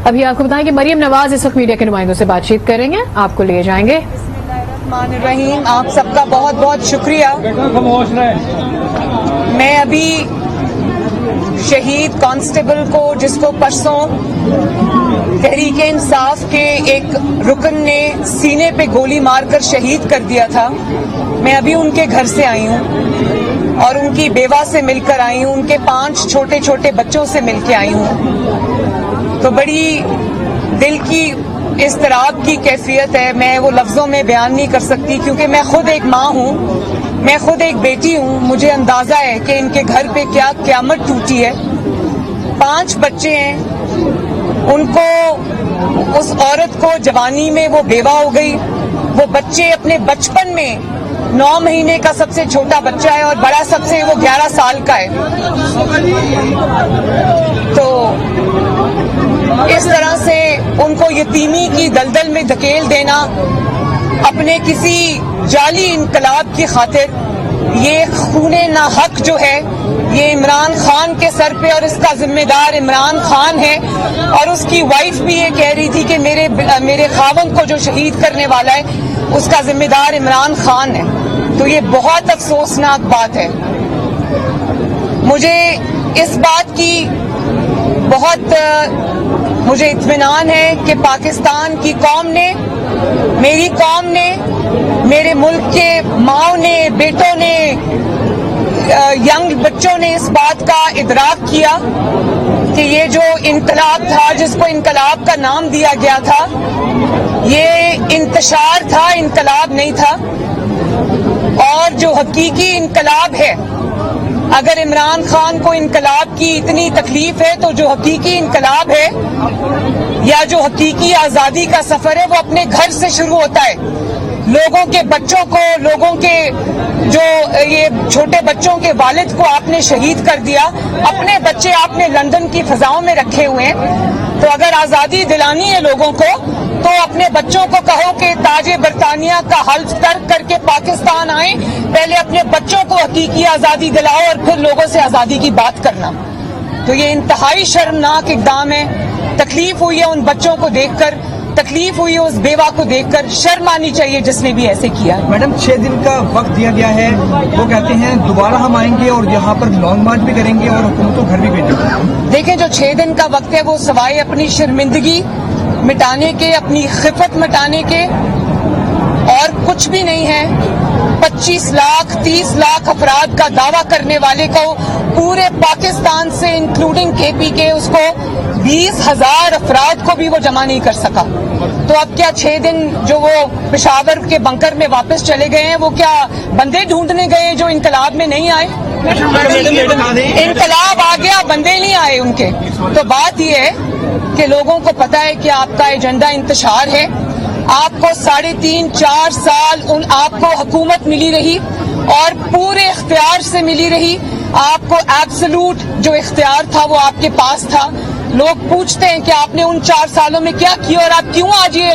अभी आपको बताएं कि मरियम नवाज इस वक्त मीडिया के नुमाइंदों से बातचीत करेंगे, आपको ले जाएंगे। बिस्मिल्लाहिर्रहमानिर्रहीम, आप सबका बहुत बहुत शुक्रिया। मैं अभी शहीद कांस्टेबल को, जिसको परसों तहरीक इंसाफ के एक रुकन ने सीने पे गोली मारकर शहीद कर दिया था, मैं अभी उनके घर से आई हूँ और उनकी बेवा से मिलकर आई हूँ, उनके 5 छोटे छोटे बच्चों से मिलकर आई हूँ। तो बड़ी दिल की इज़्तिराब की कैफियत है, मैं वो लफ्ज़ों में बयान नहीं कर सकती क्योंकि मैं खुद एक माँ हूँ, मैं खुद एक बेटी हूँ। मुझे अंदाज़ा है कि इनके घर पे क्या क़यामत टूटी है। 5 बच्चे हैं, उनको, उस औरत को जवानी में वो बेवा हो गई। वो बच्चे अपने बचपन में 9 महीने का सबसे छोटा बच्चा है और बड़ा सबसे वो 11 साल का है। तो इस तरह से उनको यतीमी की दलदल में धकेल देना अपने किसी जाली इनकलाब की खातिर, ये खूने ना हक जो है ये इमरान खान के सर पे, और इसका जिम्मेदार इमरान खान है। और उसकी वाइफ भी ये कह रही थी कि मेरे खावंद को जो शहीद करने वाला है उसका जिम्मेदार इमरान खान है। तो ये बहुत अफसोसनाक बात है। मुझे इस बात की बहुत मुझे इत्मीनान है कि पाकिस्तान की कौम ने, मेरी कौम ने, मेरे मुल्क के माओं ने, बेटों ने, यंग बच्चों ने इस बात का इदराक किया कि ये जो इनकलाब था, जिसको इनकलाब का नाम दिया गया था, ये इंतशार था, इनकलाब नहीं था। और जो हकीकी इनकलाब है, अगर इमरान खान को इनकलाब की इतनी तकलीफ है तो जो हकीकी इनकलाब है या जो हकीकी आज़ादी का सफ़र है वो अपने घर से शुरू होता है। लोगों के बच्चों को, लोगों के जो ये छोटे बच्चों के वालिद को आपने शहीद कर दिया, अपने बच्चे आपने लंदन की फ़ज़ाओं में रखे हुए हैं। तो अगर आज़ादी दिलानी है लोगों को तो अपने बच्चों को कहो कि ताजे बरतानिया का हल्फ तर्क करके पाकिस्तान आए, पहले अपने बच्चों को हकीकी आज़ादी दिलाओ और फिर लोगों से आज़ादी की बात करना। तो ये इंतहाई शर्मनाक इक़दाम है। तकलीफ हुई है उन बच्चों को देखकर, तकलीफ हुई है उस बेवा को देखकर, शर्म आनी चाहिए जिसने भी ऐसे किया। मैडम 6 दिन का वक्त दिया गया है, वो कहते हैं दोबारा हम आएंगे और यहाँ पर लॉन्ग मार्च भी करेंगे और हुकूमत को घर भी भेजेंगे। देखें, जो 6 दिन का वक्त है वो सवाए अपनी शर्मिंदगी मिटाने के, अपनी खिफत मिटाने के और कुछ भी नहीं है। 25 लाख 30 लाख अफराद का दावा करने वाले को पूरे पाकिस्तान से इंक्लूडिंग KP के उसको 20,000 अफराद को भी वो जमा नहीं कर सका। तो अब क्या 6 दिन जो वो पेशावर के बंकर में वापस चले गए हैं, वो क्या बंदे ढूंढने गए जो इनकलाब में नहीं आए? इनकलाब आ गया, बंदे नहीं आए उनके। तो बात ये है कि लोगों को पता है कि आपका एजेंडा इंतशार है। आपको 3.5-4 साल आपको हुकूमत मिली रही और पूरे इख्तियार से मिली रही। आपको एब्सोल्यूट जो इख्तियार था वो आपके पास था। लोग पूछते हैं कि आपने उन 4 सालों में क्या किया और आप क्यों आज ये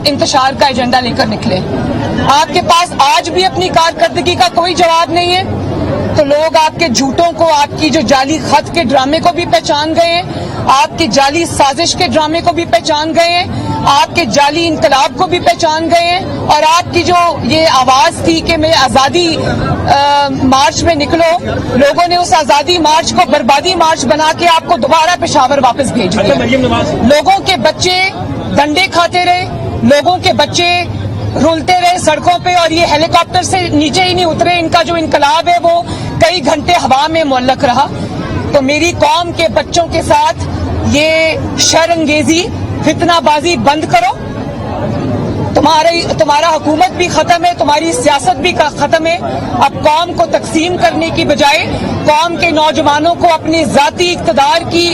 इंतशार का एजेंडा लेकर निकले। आपके पास आज भी अपनी कारकर्दगी का कोई जवाब नहीं है। तो लोग आपके झूठों को, आपकी जो जाली खत के ड्रामे को भी पहचान गए हैं, आपकी जाली साजिश के ड्रामे को भी पहचान गए हैं, आपके जाली इनकलाब को भी पहचान गए हैं। और आपकी जो ये आवाज थी कि मैं आज़ादी मार्च में निकलो, लोगों ने उस आज़ादी मार्च को बर्बादी मार्च बना के आपको दोबारा पेशावर वापस भेज दिया। लोगों के बच्चे डंडे खाते रहे, लोगों के बच्चे रुलते रहे सड़कों पे और ये हेलीकॉप्टर से नीचे ही नहीं उतरे। इनका जो इनकलाब है वो कई घंटे हवा में मुअल्लक रहा। तो मेरी कौम के बच्चों के साथ ये शर्मंगेजी, फितनाबाजी बंद करो। तुम्हारा हुकूमत भी खत्म है, तुम्हारी सियासत भी खत्म है। अब कौम को तकसीम करने की बजाय कौम के नौजवानों को अपनी जाती इक़्तिदार की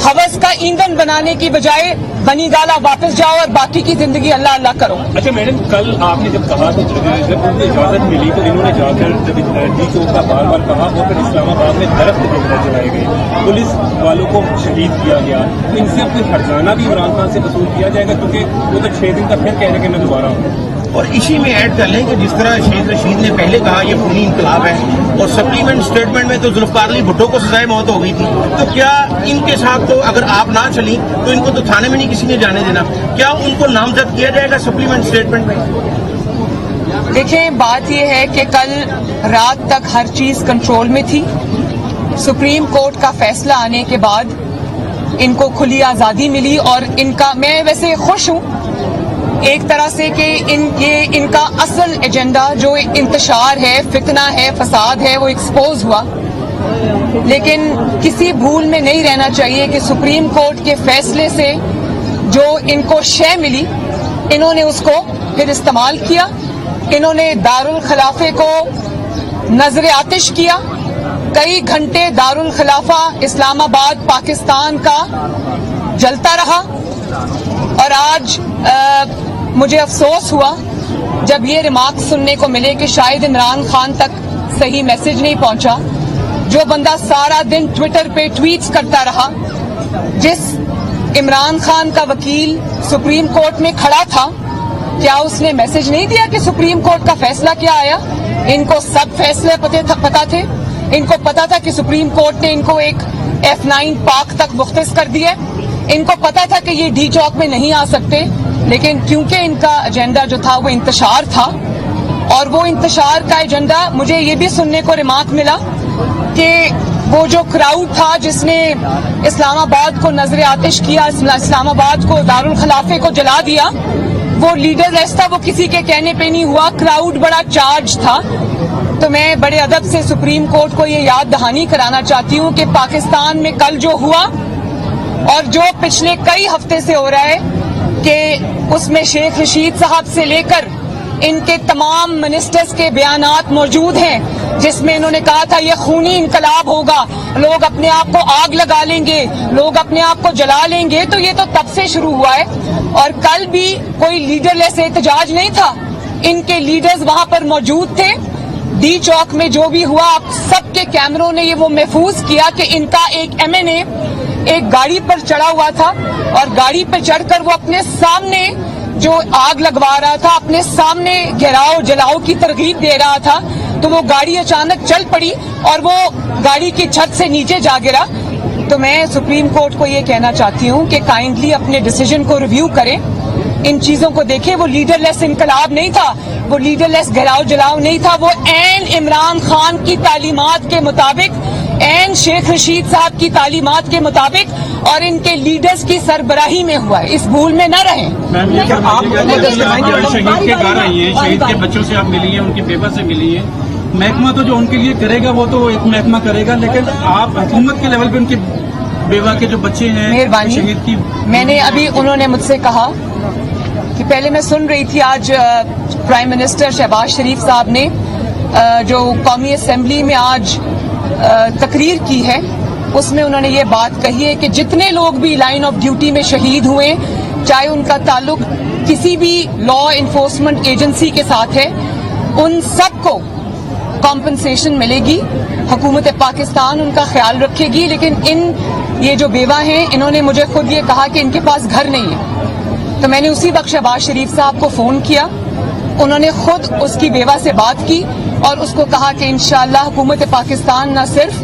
हवस का ईंधन बनाने की बजाय बनी गाला वापस जाओ और बाकी की जिंदगी अल्लाह अल्लाह करो। अच्छा मैडम, कल आपने जब कहा तो जब उनको इजाजत मिली तो इन्होंने जाकर जब जी चौक का बार बार कहा और फिर इस्लामाबाद में दरख्त जलाए गए, पुलिस वालों को शहीद किया गया। इनसे कोई हर्जाना भी इमरान खान से वसूल किया जाएगा क्योंकि वो तो 6 दिन का फिर कह रहे कि मैं दोबारा हूँ। اور اسی میں ایڈ کر لیں کہ جس طرح شیخ رشید نے پہلے کہا یہ خونی انقلاب ہے، اور سپلیمنٹ اسٹیٹمنٹ میں تو ذوالفقار علی بھٹو کو سزائے موت ہو گئی تھی، تو کیا ان کے ساتھ تو اگر آپ نہ چلیں تو ان کو تو تھانے میں نہیں کسی نے جانے دینا، کیا ان کو نامزد کیا جائے گا سپلیمنٹ اسٹیٹمنٹ میں؟ دیکھیں، بات یہ ہے کہ کل رات تک ہر چیز کنٹرول میں تھی. سپریم کورٹ کا فیصلہ آنے کے بعد ان کو کھلی آزادی ملی، اور ان کا میں ویسے خوش ہوں ایک طرح سے کہ ان کا اصل ایجنڈا جو انتشار ہے، فتنہ ہے، فساد ہے، وہ ایکسپوز ہوا. لیکن کسی بھول میں نہیں رہنا چاہیے کہ سپریم کورٹ کے فیصلے سے جو ان کو شے ملی، انہوں نے اس کو پھر استعمال کیا. انہوں نے دارالخلافے کو نظر آتش کیا. کئی گھنٹے دارالخلافہ اسلام آباد پاکستان کا جلتا رہا، اور آج مجھے افسوس ہوا جب یہ ریمارک سننے کو ملے کہ شاید عمران خان تک صحیح میسج نہیں پہنچا. جو بندہ سارا دن ٹویٹر پہ ٹویٹس کرتا رہا، جس عمران خان کا وکیل سپریم کورٹ میں کھڑا تھا، کیا اس نے میسج نہیں دیا کہ سپریم کورٹ کا فیصلہ کیا آیا؟ ان کو سب فیصلے پتا تھے. ان کو پتا تھا کہ سپریم کورٹ نے ان کو ایک F9 پاک تک مختص کر دیا. ان کو پتا تھا کہ یہ ڈی چوک میں نہیں آ سکتے، لیکن کیونکہ ان کا ایجنڈا جو تھا وہ انتشار تھا، اور وہ انتشار کا ایجنڈا مجھے یہ بھی سننے کو ریمارک ملا کہ وہ جو کراؤڈ تھا جس نے اسلام آباد کو نظر آتش کیا، اسلام آباد کو دارالخلافے کو جلا دیا، وہ لیڈر لیس تھا، وہ کسی کے کہنے پہ نہیں ہوا. کراؤڈ بڑا چارج تھا. تو میں بڑے ادب سے سپریم کورٹ کو یہ یاد دہانی کرانا چاہتی ہوں کہ پاکستان میں کل جو ہوا اور جو پچھلے کئی ہفتے سے ہو رہا ہے، کہ اس میں شیخ رشید صاحب سے لے کر ان کے تمام منسٹرز کے بیانات موجود ہیں، جس میں انہوں نے کہا تھا یہ خونی انقلاب ہوگا، لوگ اپنے آپ کو آگ لگا لیں گے، لوگ اپنے آپ کو جلا لیں گے. تو یہ تو تب سے شروع ہوا ہے، اور کل بھی کوئی لیڈر لیس احتجاج نہیں تھا. ان کے لیڈرز وہاں پر موجود تھے. ڈی چوک میں جو بھی ہوا، آپ سب کے کیمروں نے یہ وہ محفوظ کیا کہ ان کا ایک MNA ایک گاڑی پر چڑھا ہوا تھا، اور گاڑی پہ چڑھ کر وہ اپنے سامنے جو آگ لگوا رہا تھا، اپنے سامنے گھیراؤ جلاؤ کی ترغیب دے رہا تھا. تو وہ گاڑی اچانک چل پڑی اور وہ گاڑی کی چھت سے نیچے جا گرا. تو میں سپریم کورٹ کو یہ کہنا چاہتی ہوں کہ کائنڈلی اپنے ڈیسیجن کو ریویو کریں، ان چیزوں کو دیکھیں. وہ لیڈر لیس انقلاب نہیں تھا، وہ لیڈر لیس گھیراؤ جلاؤ نہیں تھا، وہ عین عمران خان کی تعلیمات کے مطابق، عین شیخ رشید صاحب کی تعلیمات کے مطابق اور ان کے لیڈرز کی سربراہی میں ہوا ہے. اس بھول میں نہ رہیں. شہید کے گھر آئی ہیں، شہید کے بچوں سے آپ ملی ہیں، ان کے پیپر سے ملی ہیں. محکمہ تو جو ان کے لیے کرے گا وہ تو ایک محکمہ کرے گا، لیکن آپ حکومت کے لیول پہ ان کی بیوہ کے جو بچے ہیں مہربانی، شہید کی، میں نے ابھی انہوں نے مجھ سے کہا کہ پہلے میں سن رہی تھی آج پرائم منسٹر شہباز شریف صاحب نے جو قومی اسمبلی میں آج تقریر کی ہے، اس میں انہوں نے یہ بات کہی ہے کہ جتنے لوگ بھی لائن آف ڈیوٹی میں شہید ہوئے، چاہے ان کا تعلق کسی بھی لا انفورسمنٹ ایجنسی کے ساتھ ہے، ان سب کو کمپنسیشن ملے گی. حکومت پاکستان ان کا خیال رکھے گی. لیکن یہ جو بیوہ ہیں، انہوں نے مجھے خود یہ کہا کہ ان کے پاس گھر نہیں ہے. تو میں نے اسی وقت شہباز شریف صاحب کو فون کیا. انہوں نے خود اس کی بیوہ سے بات کی اور اس کو کہا کہ انشاءاللہ حکومت پاکستان نہ صرف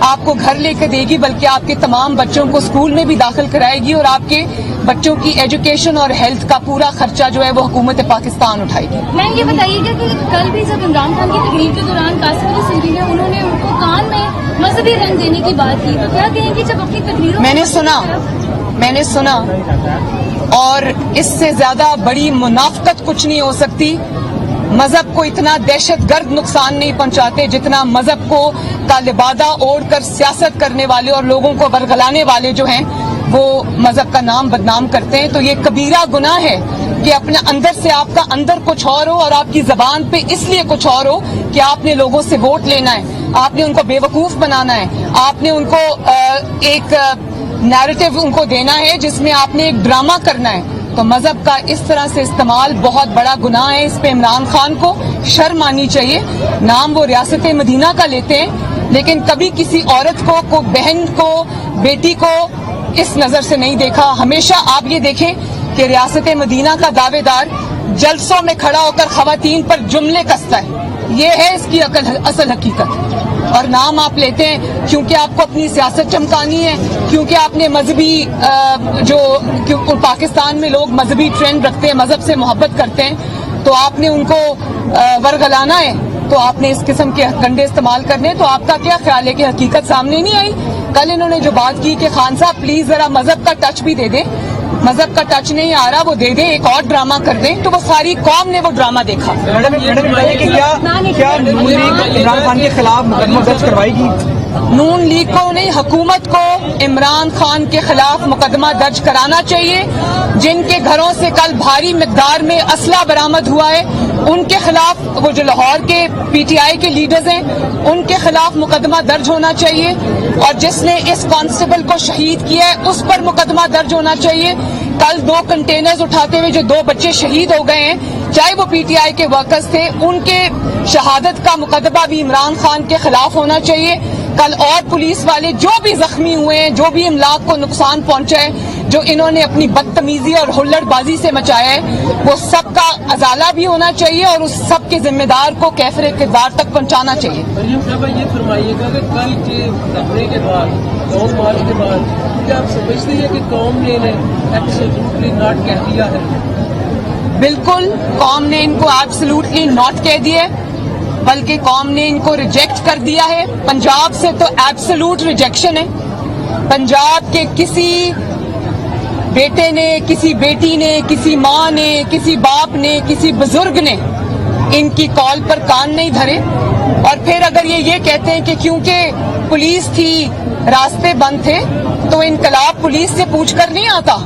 آپ کو گھر لے کے دے گی بلکہ آپ کے تمام بچوں کو اسکول میں بھی داخل کرائے گی اور آپ کے بچوں کی ایجوکیشن اور ہیلتھ کا پورا خرچہ جو ہے وہ حکومت پاکستان اٹھائے گی. میں یہ بتائیے گا کہ کل بھی جب عمران خان کی تقریر کے دوران قاسم علی سندھی نے انہوں نے ان کو کان میں مذہبی رنگ دینے کی بات کی، تو کیا کہیں کہ جب اپنی تقریروں میں نے سنا اور اس سے زیادہ بڑی منافقت کچھ نہیں ہو سکتی. مذہب کو اتنا دہشت گرد نقصان نہیں پہنچاتے جتنا مذہب کو کا لبادہ اوڑھ کر سیاست کرنے والے اور لوگوں کو برگلانے والے جو ہیں وہ مذہب کا نام بدنام کرتے ہیں. تو یہ کبیرہ گناہ ہے کہ اپنے اندر سے آپ کا اندر کچھ اور ہو اور آپ کی زبان پہ اس لیے کچھ اور ہو کہ آپ نے لوگوں سے ووٹ لینا ہے، آپ نے ان کو بے وقوف بنانا ہے، آپ نے ان کو ایک نیریٹو ان کو دینا ہے جس میں آپ نے ایک ڈرامہ کرنا ہے. تو مذہب کا اس طرح سے استعمال بہت بڑا گناہ ہے. اس پہ عمران خان کو شرم آنی چاہیے. نام وہ ریاست مدینہ کا لیتے ہیں لیکن کبھی کسی عورت کو بہن کو بیٹی کو اس نظر سے نہیں دیکھا. ہمیشہ آپ یہ دیکھیں کہ ریاست مدینہ کا دعوے دار जलसों में खड़ा होकर खवातीन पर जुमले कसता है। ये है इसकी असल हकीकत। और नाम आप लेते हैं क्योंकि आपको अपनी सियासत चमकानी है, क्योंकि आपने मजहबी पाकिस्तान में लोग मजहबी ट्रेंड रखते हैं, मजहब से मोहब्बत करते हैं, तो आपने उनको वरगलाना है, तो आपने इस किस्म के हथकंडे इस्तेमाल करने हैं। तो आपका क्या ख्याल है कि हकीकत सामने नहीं आई? कल इन्होंने जो बात की कि खान साहब प्लीज जरा मजहब का टच भी दे दें, मजहब का टच नहीं आ रहा, वो दे दें, एक और ड्रामा कर दें, तो वो सारी कौम ने वो ड्रामा देखा। मैडम बताइए कि क्या नून लीग इमरान खान के खिलाफ मुकदमा दर्ज करवाएगी? नून लीग को नहीं, हुकूमत को इमरान खान के खिलाफ मुकदमा दर्ज कराना चाहिए। जिनके घरों से कल भारी मिकदार में असला बरामद हुआ है, उनके खिलाफ, वो जो लाहौर के पीटीआई के लीडर्स हैं, उनके खिलाफ मुकदमा दर्ज होना चाहिए। और जिसने इस कांस्टेबल को शहीद किया है, उस पर मुकदमा दर्ज होना चाहिए। कल 2 कंटेनर्स उठाते हुए जो 2 बच्चे शहीद हो गए हैं, चाहे वो पीटीआई के वर्कर्स थे, उनके शहादत का मुकदमा भी इमरान खान के खिलाफ होना चाहिए। कल और पुलिस वाले जो भी जख्मी हुए हैं, जो भी इमलाक को नुकसान पहुंचा है, जो इन्होंने अपनी बदतमीजी और हुल्लड़बाजी से मचाया है, वो सबका अजाला भी होना चाहिए और उस सब के जिम्मेदार को कैफरे किरदार तक पहुंचाना चाहिए। मरियम साहब, ये फरमाइएगा कि कल के धरने के बाद, कौम मार्च के बाद, क्या आप समझते हैं कि कौम ने इन्हें एब्सोल्युटली नॉट कह दिया है? बिल्कुल, कौम ने इनको एब्सोल्युटली नॉट कह दिया है, बल्कि कौम ने इनको रिजेक्ट कर दिया है। पंजाब से तो एब्सोल्यूट रिजेक्शन है। पंजाब के किसी बेटे ने, किसी बेटी ने, किसी माँ ने, किसी बाप ने, किसी बुजुर्ग ने इनकी कॉल पर कान नहीं धरे। और फिर अगर ये कहते हैं कि क्योंकि पुलिस थी, रास्ते बंद थे, तो इनकलाब पुलिस से पूछकर नहीं आता।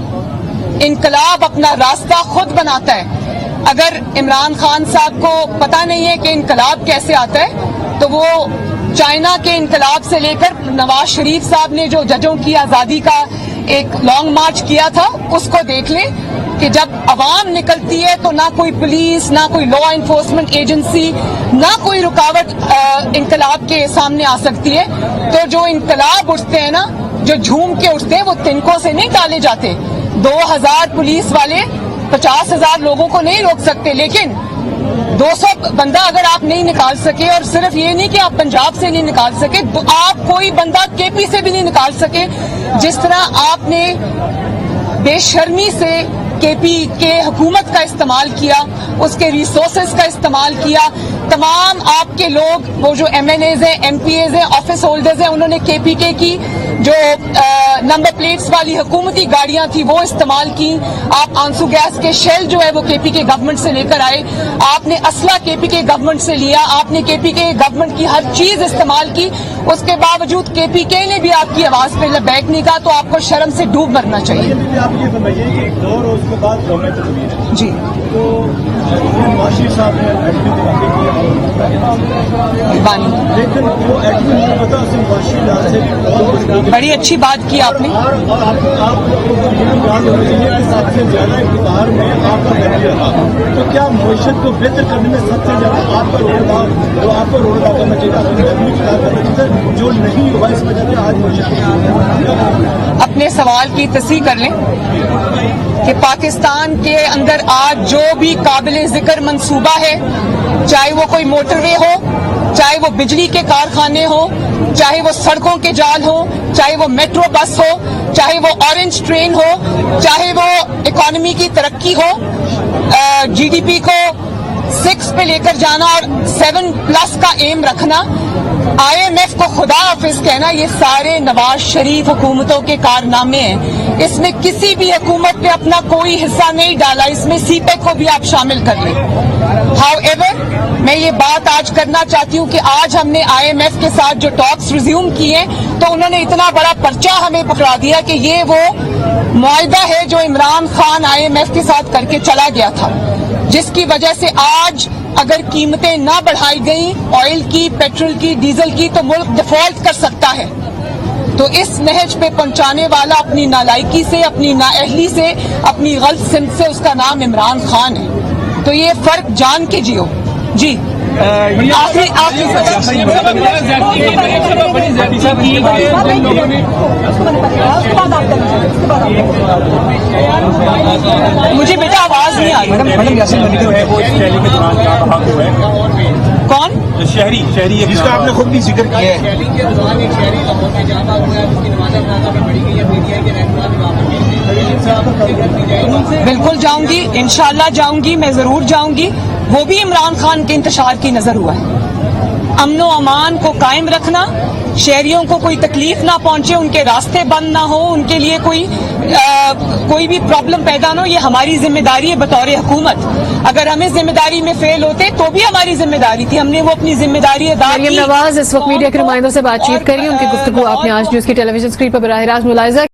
इनकलाब अपना रास्ता खुद बनाता है। अगर इमरान खान साहब को पता नहीं है कि इनकलाब कैसे आता है, तो वो चाइना के इनकलाब से लेकर नवाज शरीफ साहब ने जो जजों की आजादी का एक लॉन्ग मार्च किया था, उसको देख ले कि जब अवाम निकलती है तो ना कोई पुलिस, ना कोई लॉ एनफोर्समेंट एजेंसी, ना कोई रुकावट इनकलाब के सामने आ सकती है। तो जो इनकलाब उठते हैं ना, जो झूम के उठते हैं, वो तिनकों से नहीं टाले जाते। 2000 पुलिस वाले 50,000 लोगों को नहीं रोक सकते, लेकिन 200 बंदा अगर आप नहीं निकाल सके, और सिर्फ ये नहीं कि आप पंजाब से नहीं निकाल सके, तो आप कोई बंदा केपी से भी नहीं निकाल सके। जिस तरह आपने बेशर्मी से केपी के हुकूमत का इस्तेमाल किया, उसके रिसोर्सेज का इस्तेमाल किया, तमाम आपके लोग, वो जो MNAs हैं, MPAs हैं, ऑफिस होल्डर्स हैं, उन्होंने KPK की जो नंबर प्लेट्स वाली हुकूमती गाड़ियां थी वो इस्तेमाल की। आप आंसू गैस के शेल जो है वो KPK गवर्नमेंट से लेकर आए। आपने असला KPK गवर्नमेंट से लिया। आपने KPK गवर्नमेंट की हर चीज इस्तेमाल की। उसके बावजूद KPK ने भी आपकी आवाज पे बैक नहीं कहा, तो आपको शर्म से डूब मरना चाहिए। आप ये बताइए कि एक दौर उसके बाद गवर्नमेंट हुई है जी, तो नवाज साहब ने लेकिन वो एक्चुअली नहीं पता से बड़ी अच्छी बात की आपने। और आपको याद होना चाहिए कि सबसे ज्यादा इक़्तिदार में आपका दर्जा था, तो क्या मुआशरत को बेहतर करने में सबसे ज्यादा आपका रोल था, जो आपको रोल अदा करना चाहिए, जो नहीं हुआ इस वजह से आज मुआशरत। अपने सवाल की तस्दीक कर लें कि पाकिस्तान के अंदर आज जो भी काबिल जिक्र मंसूबा है, चाहे वो कोई मोटरवे हो, चाहे वो बिजली के कारखाने हो, चाहे वो सड़कों के जाल हो, चाहे वो मेट्रो बस हो, चाहे वो ऑरेंज ट्रेन हो, चाहे वो इकोनॉमी की तरक्की हो, GDP को 6 पे लेकर जाना और 7+ का एम रखना, IMF को खुदा हाफिज कहना, ये सारे नवाज शरीफ हुकूमतों के कारनामे हैं। इसमें किसी भी हुकूमत ने अपना कोई हिस्सा नहीं डाला। इसमें CPEC को भी आप शामिल कर लें। हाउएवर, मैं ये बात आज करना चाहती हूँ कि आज हमने IMF के साथ जो टॉक्स रिज्यूम किए, तो उन्होंने इतना बड़ा पर्चा हमें पकड़ा दिया कि ये वो मुआहदा है जो इमरान खान IMF के साथ करके चला गया था, जिसकी वजह से आज अगर कीमतें ना बढ़ाई गई ऑयल की, पेट्रोल की, डीजल की, तो मुल्क डिफॉल्ट कर सकता है। तो इस नहज पे पहुंचाने वाला अपनी नालायकी से, अपनी नाअहली से, अपनी गलत सिमत से, उसका नाम इमरान खान है। तो ये फर्क जान के जियो। जी। मुझे बेटा आवाज नहीं आ रही। मैडम यासीन मलिक जो है वो इस रैली के दौरान क्या कहा हुआ है? कौन? शहरी जिसका आपने खुद भी जिक्र किया है। बिल्कुल जाऊंगी, इंशाल्लाह जाऊंगी, मैं जरूर जाऊंगी। वो भी इमरान खान के इंतशार की नजर हुआ है। अमन व अमान को कायम रखना, शहरियों को कोई तकलीफ ना पहुंचे, उनके रास्ते बंद ना हो, उनके लिए कोई भी प्रॉब्लम पैदा ना हो, ये हमारी जिम्मेदारी है बतौर हुकूमत। अगर हमें जिम्मेदारी में फेल होते तो भी हमारी जिम्मेदारी थी, हमने वो अपनी जिम्मेदारी अदा की। मरियम नवाज इस वक्त मीडिया के नुमाइंदों से बातचीत करेंगे। उनकी गुफ्तगू आपने आज न्यूज की टेलीविजन स्क्रीन पर बराह रास्त मुलाहिजा